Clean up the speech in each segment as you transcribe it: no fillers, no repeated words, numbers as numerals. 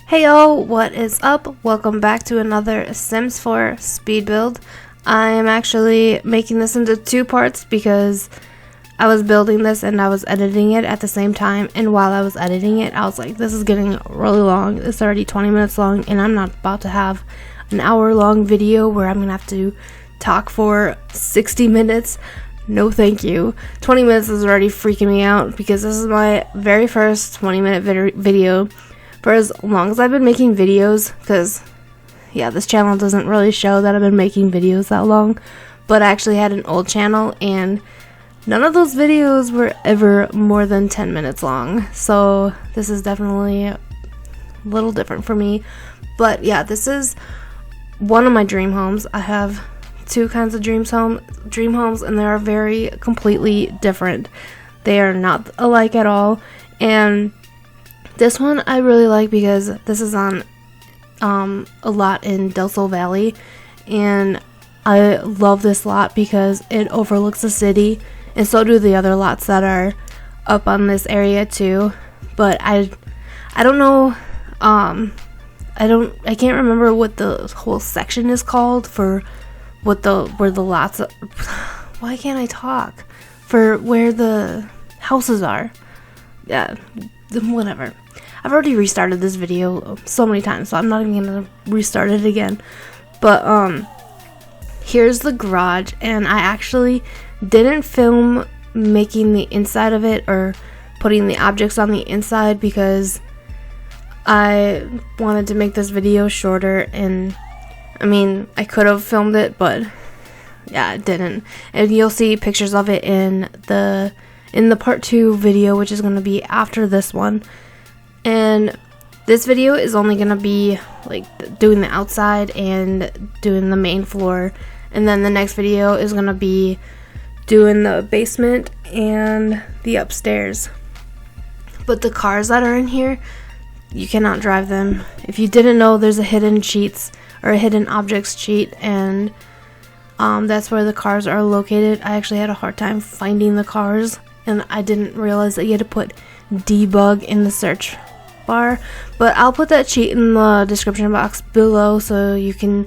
Hey yo, what is up? Welcome back to another Sims 4 speed build. I am actually making this into two parts because I was building this and I was editing it at the same time, and while I was editing it I was like, this is getting really long. It's already 20 minutes long and I'm not about to have an hour-long video where I'm gonna have to talk for 60 minutes. No thank you. 20 minutes is already freaking me out because this is my very first 20-minute video. For as long as I've been making videos, because yeah, this channel doesn't really show that I've been making videos that long, but I actually had an old channel and none of those videos were ever more than 10 minutes long, so this is definitely a little different for me. But yeah, this is one of my dream homes. I have two kinds of dream homes, and they are very completely different. They are not alike at all, and this one I really like because this is on a lot in Del Sol Valley, and I love this lot because it overlooks the city, and so do the other lots that are up on this area too. But I don't know, I can't remember what the whole section is called for where the lots are. Why can't I talk? For where the houses are. Yeah, whatever. I've already restarted this video so many times, so I'm not even gonna restart it again. But here's the garage, and I actually didn't film making the inside of it or putting the objects on the inside because I wanted to make this video shorter, and I mean, I could have filmed it, but yeah, I didn't. And you'll see pictures of it in the part 2 video, which is going to be after this one. And this video is only going to be like doing the outside and doing the main floor, and then the next video is going to be doing the basement and the upstairs. But the cars that are in here, you cannot drive them. If you didn't know, there's a hidden cheats or a hidden objects cheat, and that's where the cars are located. I actually had a hard time finding the cars, and I didn't realize that you had to put debug in the search bar, but I'll put that cheat in the description box below so you can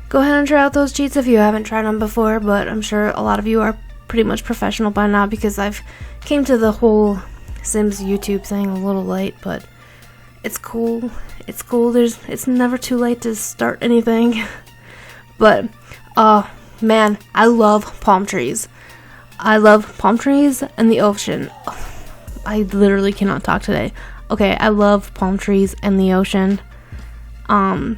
go ahead and try out those cheats if you haven't tried them before. But I'm sure a lot of you are pretty much professional by now because I've came to the whole Sims YouTube thing a little late, but it's cool. It's cool. It's never too late to start anything. But man, I love palm trees. I love palm trees and the ocean. I literally cannot talk today. Okay, I love palm trees and the ocean. But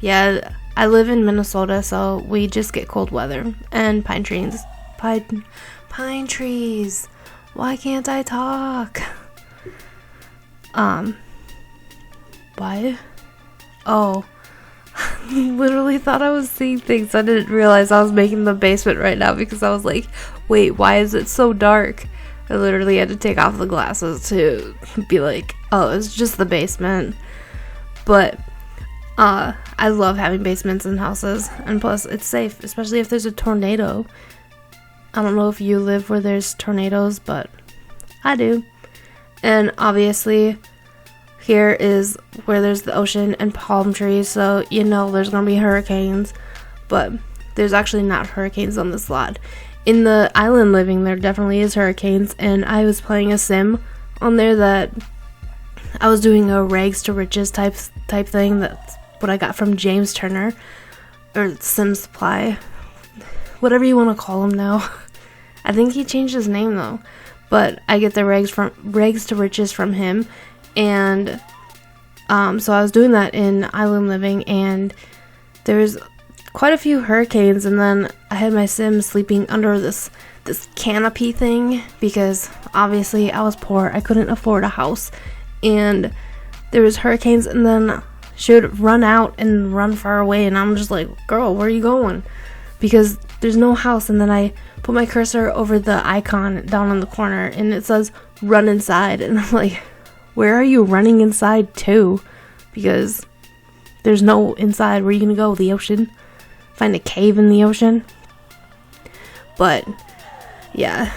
yeah, I live in Minnesota, so we just get cold weather and pine trees. Pine trees. Why can't I talk? Why? Oh. Literally thought I was seeing things. I didn't realize I was making the basement right now because I was like, wait, why is it so dark? I literally had to take off the glasses to be like, oh, it's just the basement. But I love having basements in houses, and plus it's safe, especially if there's a tornado. I don't know if you live where there's tornadoes, but I do. And obviously here is where there's the ocean and palm trees, so you know there's gonna be hurricanes, but there's actually not hurricanes on this lot. In the island living, there definitely is hurricanes, and I was playing a sim on there that I was doing a rags to riches type thing. That's what I got from James Turner, or Sim Supply, whatever you want to call him now. I think he changed his name though, but I get the rags to riches from him. And so I was doing that in island living, and there's quite a few hurricanes, and then I had my sim sleeping under this canopy thing because obviously I was poor. I couldn't afford a house, and there was hurricanes, and then she would run out and run far away, and I'm just like, girl, where are you going? Because there's no house. And then I put my cursor over the icon down in the corner, and it says run inside, and I'm like, where are you running inside to? Because there's no inside. Where are you gonna go? The ocean? Find a cave in the ocean? But yeah,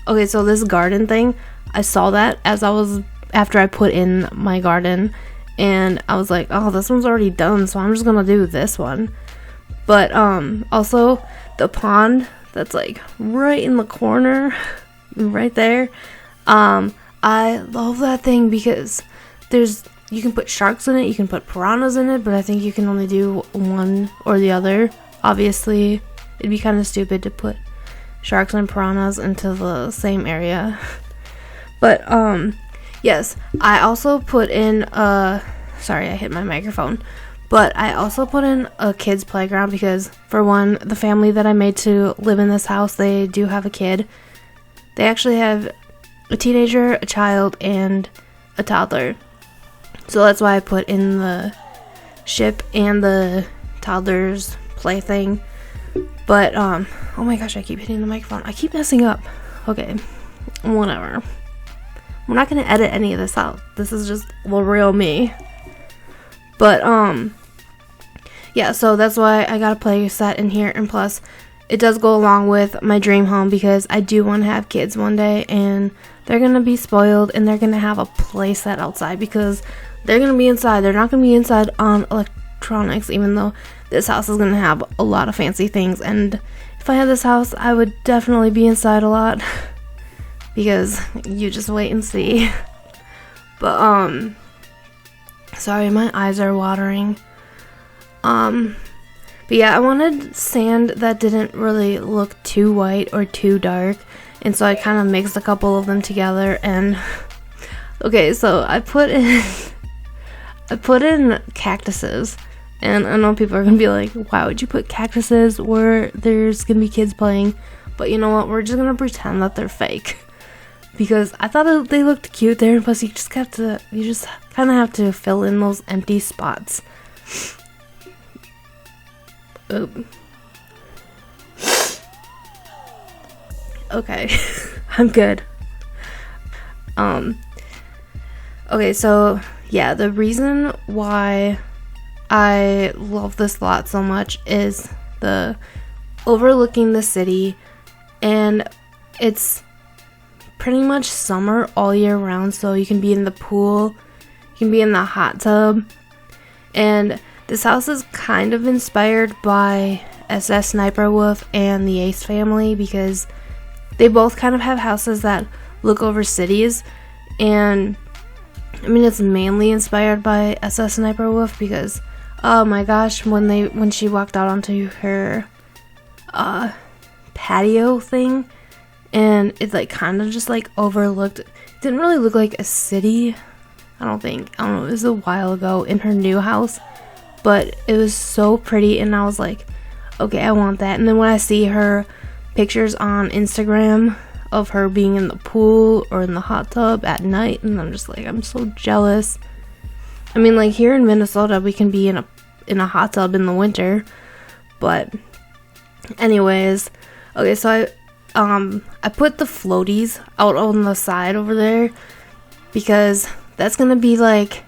okay, so this garden thing, I saw that as I was after I put in my garden, and I was like, oh, this one's already done, so I'm just gonna do this one. But also the pond that's like right in the corner, right there, I love that thing because you can put sharks in it, you can put piranhas in it, but I think you can only do one or the other. Obviously, it'd be kind of stupid to put sharks and piranhas into the same area. But yes, I also put in sorry, I hit my microphone. But I also put in a kids playground because, for one, the family that I made to live in this house, they do have a kid. They actually have a teenager, a child, and a toddler. So that's why I put in the ship and the toddler's play thing. But, oh my gosh, I keep hitting the microphone. I keep messing up. Okay, whatever. We're not going to edit any of this out. This is just the real me. But, yeah, so that's why I got a play set in here. And plus, it does go along with my dream home because I do want to have kids one day. And they're going to be spoiled and they're going to have a play set outside because they're going to be inside. They're not going to be inside on electronics, even though this house is going to have a lot of fancy things. And if I had this house, I would definitely be inside a lot because you just wait and see. But, sorry, my eyes are watering. But yeah, I wanted sand that didn't really look too white or too dark, and so I kind of mixed a couple of them together. And okay, so I put in cactuses, and I know people are gonna be like, why would you put cactuses where there's gonna be kids playing? But you know what, we're just gonna pretend that they're fake because I thought they looked cute there. And plus, you just kind of have to fill in those empty spots. Oop. Okay, I'm good. Okay, so yeah, the reason why I love this lot so much is the overlooking the city, and it's pretty much summer all year round, so you can be in the pool, you can be in the hot tub, and this house is kind of inspired by SS Sniper Wolf and the Ace family because they both kind of have houses that look over cities. And I mean, it's mainly inspired by SS Sniper Wolf because, oh my gosh, when she walked out onto her patio thing, and it like kind of just like overlooked. It didn't really look like a city. I don't know. It was a while ago in her new house. But it was so pretty, and I was like, okay, I want that. And then when I see her pictures on Instagram of her being in the pool or in the hot tub at night, and I'm just like, I'm so jealous. I mean, like, here in Minnesota, we can be in a hot tub in the winter. But anyways, okay, so I put the floaties out on the side over there because that's gonna be like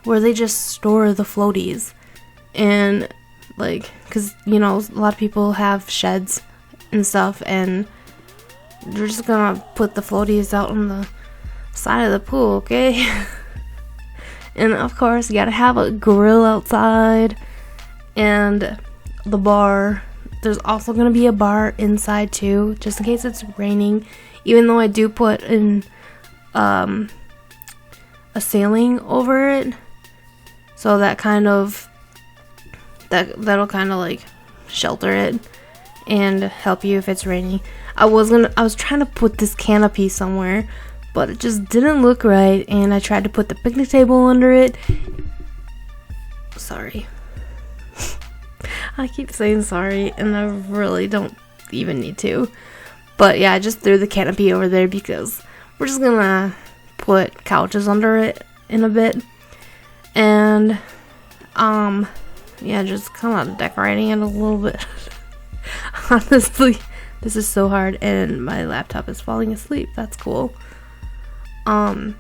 where they just store the floaties. And like, because you know, a lot of people have sheds and stuff, and you're just gonna put the floaties out on the side of the pool, okay? And of course, you gotta have a grill outside and the bar. There's also gonna be a bar inside too, just in case it's raining, even though I do put in a ceiling over it, so that kind of that'll kind of like shelter it and help you if it's raining. I was trying to put this canopy somewhere, but it just didn't look right, and I tried to put the picnic table under it. Sorry. I keep saying sorry, and I really don't even need to. But yeah, I just threw the canopy over there because we're just gonna put couches under it in a bit. And yeah, just kind of decorating it a little bit. Honestly, this is so hard, and my laptop is falling asleep. That's cool. But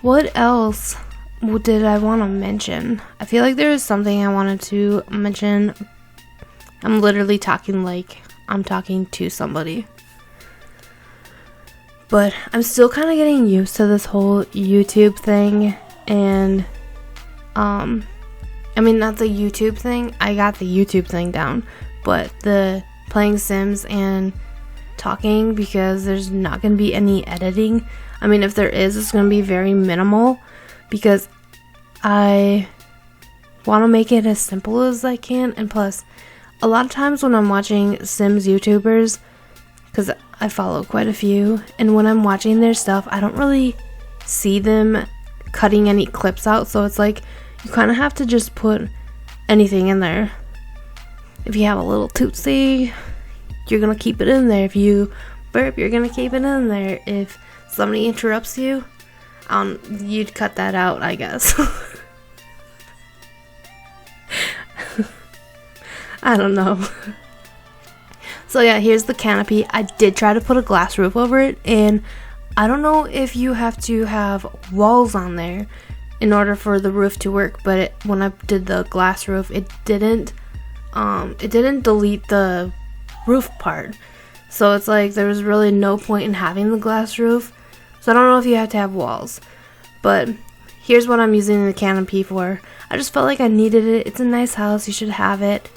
what else did I want to mention? I feel like there was something I wanted to mention. I'm literally talking like I'm talking to somebody. But I'm still kind of getting used to this whole YouTube thing, and I mean, not the YouTube thing, I got the YouTube thing down, but the playing Sims and talking, because there's not going to be any editing. I mean, if there is, it's going to be very minimal, because I want to make it as simple as I can. And plus, a lot of times when I'm watching Sims YouTubers, because I follow quite a few, and when I'm watching their stuff, I don't really see them cutting any clips out, so it's like you kind of have to just put anything in there. If you have a little tootsie, you're gonna keep it in there. If you burp, you're gonna keep it in there. If somebody interrupts you, you'd cut that out, I guess. I don't know. So yeah, here's the canopy. I did try to put a glass roof over it, and I don't know if you have to have walls on there in order for the roof to work, but when I did the glass roof, it didn't delete the roof part. So it's like there was really no point in having the glass roof. So I don't know if you have to have walls, but here's what I'm using the canopy for. I just felt like I needed it. It's a nice house, you should have it.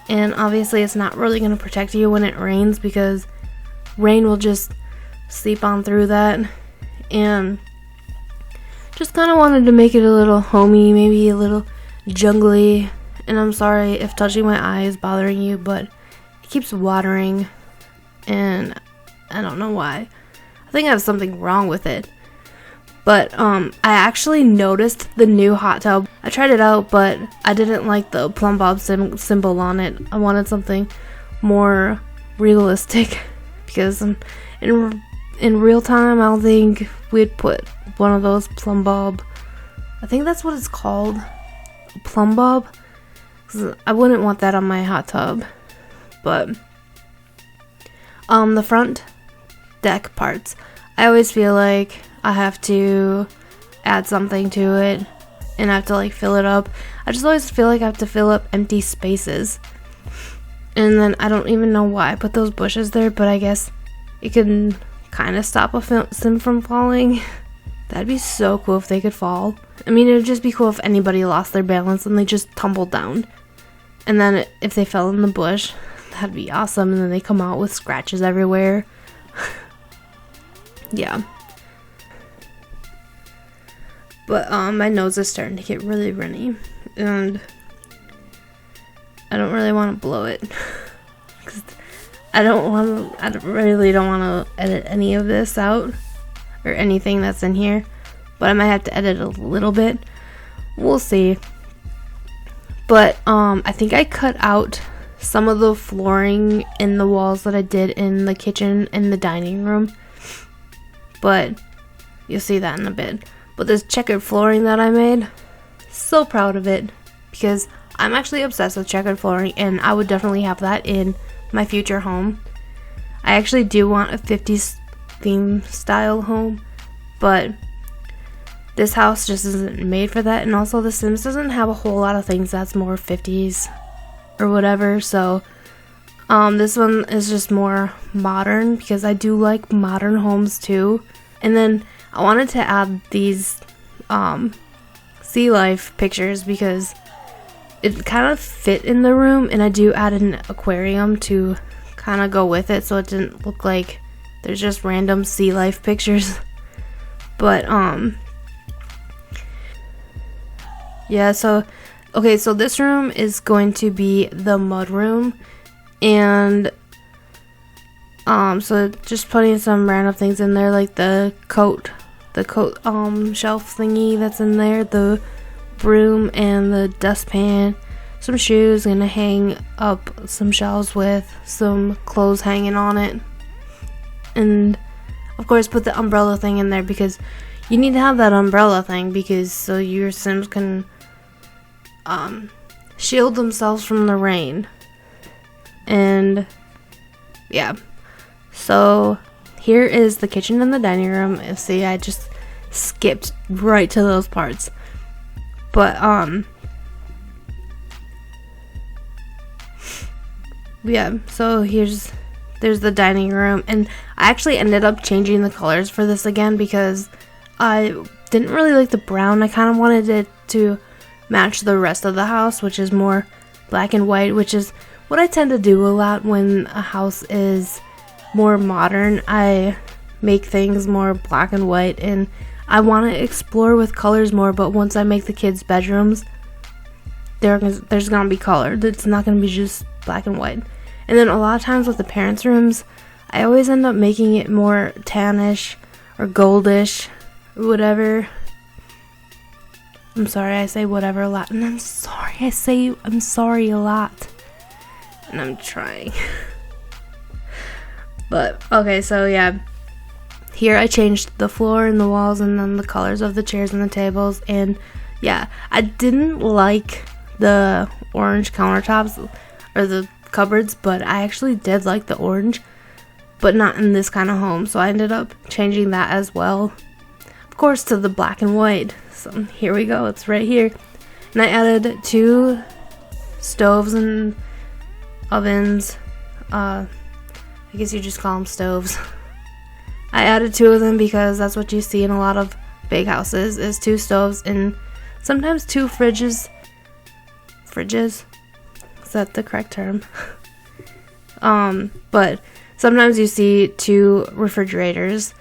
And obviously it's not really going to protect you when it rains, because rain will just seep on through that. And just kind of wanted to make it a little homey, maybe a little jungly. And I'm sorry if touching my eye is bothering you, but it keeps watering, and I don't know why. I think I have something wrong with it. But I actually noticed the new hot tub. I tried it out, but I didn't like the plumb bob symbol on it. I wanted something more realistic, because in real time, I don't think we'd put one of those plumb bob. I think that's what it's called, a plumb bob. 'Cause I wouldn't want that on my hot tub. But the front deck parts, I always feel like I have to add something to it, and I have to like fill it up. I just always feel like I have to fill up empty spaces. And then I don't even know why I put those bushes there, but I guess it can kind of stop a sim from falling. That'd be so cool if they could fall. I mean, it would just be cool if anybody lost their balance and they just tumbled down. And then if they fell in the bush, that'd be awesome. And then they come out with scratches everywhere. Yeah. But my nose is starting to get really runny, and I don't really want to blow it. 'Cause I really don't want to edit any of this out, or anything that's in here. But I might have to edit a little bit. We'll see. But I think I cut out some of the flooring in the walls that I did in the kitchen and the dining room. But you'll see that in a bit. But this checkered flooring that I made, so proud of it, because I'm actually obsessed with checkered flooring, and I would definitely have that in my future home. I actually do want a 50s theme style home, but this house just isn't made for that. And also The Sims doesn't have a whole lot of things that's more 50s or whatever, so this one is just more modern, because I do like modern homes too. And then I wanted to add these sea life pictures, because it kind of fit in the room, and I do add an aquarium to kind of go with it, so it didn't look like there's just random sea life pictures. But yeah, so okay, so this room is going to be the mud room, and so just putting some random things in there, like the coat shelf thingy that's in there, the broom and the dustpan, some shoes. Gonna hang up some shelves with some clothes hanging on it, and of course put the umbrella thing in there, because you need to have that umbrella thing, because so your Sims can shield themselves from the rain. And yeah, so here is the kitchen and the dining room. See, I just skipped right to those parts. But yeah, so here's there's the dining room, and I actually ended up changing the colors for this again because I didn't really like the brown. I kind of wanted it to match the rest of the house, which is more black and white, which is what I tend to do a lot when a house is more modern. I make things more black and white, and I want to explore with colors more, but once I make the kids' bedrooms, there's gonna be color. It's not gonna be just black and white. And then a lot of times with the parents' rooms, I always end up making it more tannish or goldish or whatever. I'm sorry, I say whatever a lot, and I'm sorry a lot, and I'm trying. But okay, so yeah, here I changed the floor and the walls and then the colors of the chairs and the tables, and yeah, I didn't like the orange countertops or the cupboards, but I actually did like the orange, but not in this kind of home, so I ended up changing that as well, of course, to the black and white. So here we go, it's right here. And I added 2 stoves and ovens. I guess you just call them stoves. I added 2 of them because that's what you see in a lot of big houses, is 2 stoves and sometimes 2 fridges. Fridges? Is that the correct term? But sometimes you see 2 refrigerators,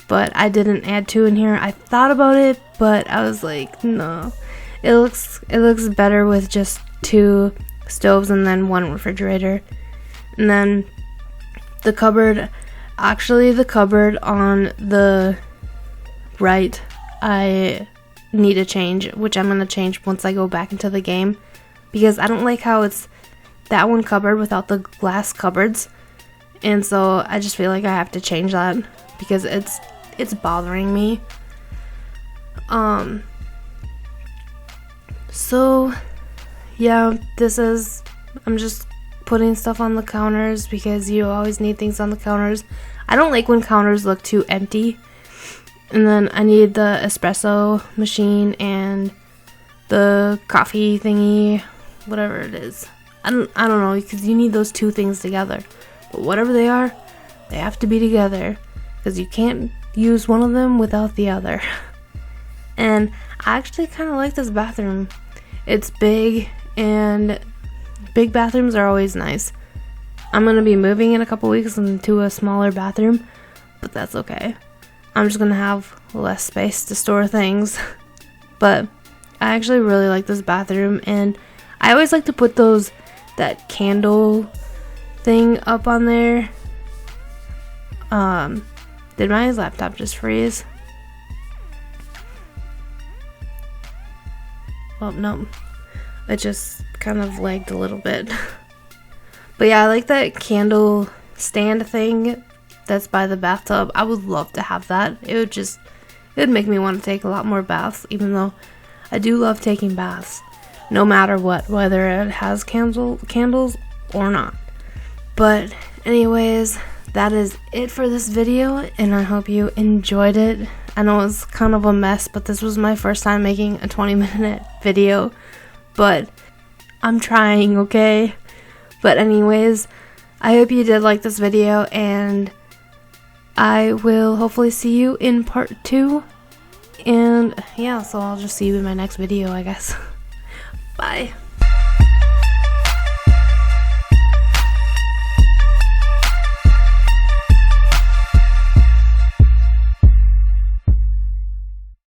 but I didn't add 2 in here. I thought about it, but I was like, no. It looks better with just 2 stoves and then 1 refrigerator. And then the cupboard, actually the cupboard on the right, I need to change, which I'm going to change once I go back into the game, because I don't like how it's that one cupboard without the glass cupboards, and so I just feel like I have to change that because it's bothering me. So yeah, I'm just putting stuff on the counters because you always need things on the counters. I don't like when counters look too empty. And then I need the espresso machine and the coffee thingy, whatever it is. I don't know, because you need those 2 things together. But whatever they are, they have to be together, because you can't use one of them without the other. And I actually kind of like this bathroom. It's big, and big bathrooms are always nice. I'm going to be moving in a couple weeks into a smaller bathroom, but that's okay. I'm just going to have less space to store things. But I actually really like this bathroom, and I always like to put that candle thing up on there. Did my laptop just freeze? Well, no. It just kind of lagged a little bit. But yeah, I like that candle stand thing that's by the bathtub. I would love to have that. It would make me want to take a lot more baths, even though I do love taking baths, no matter what, whether it has candles or not. But anyways, that is it for this video, and I hope you enjoyed it. I know it was kind of a mess, but this was my first time making a 20-minute video, but I'm trying, okay? But anyways, I hope you did like this video, and I will hopefully see you in part 2. And yeah, so I'll just see you in my next video, I guess. Bye.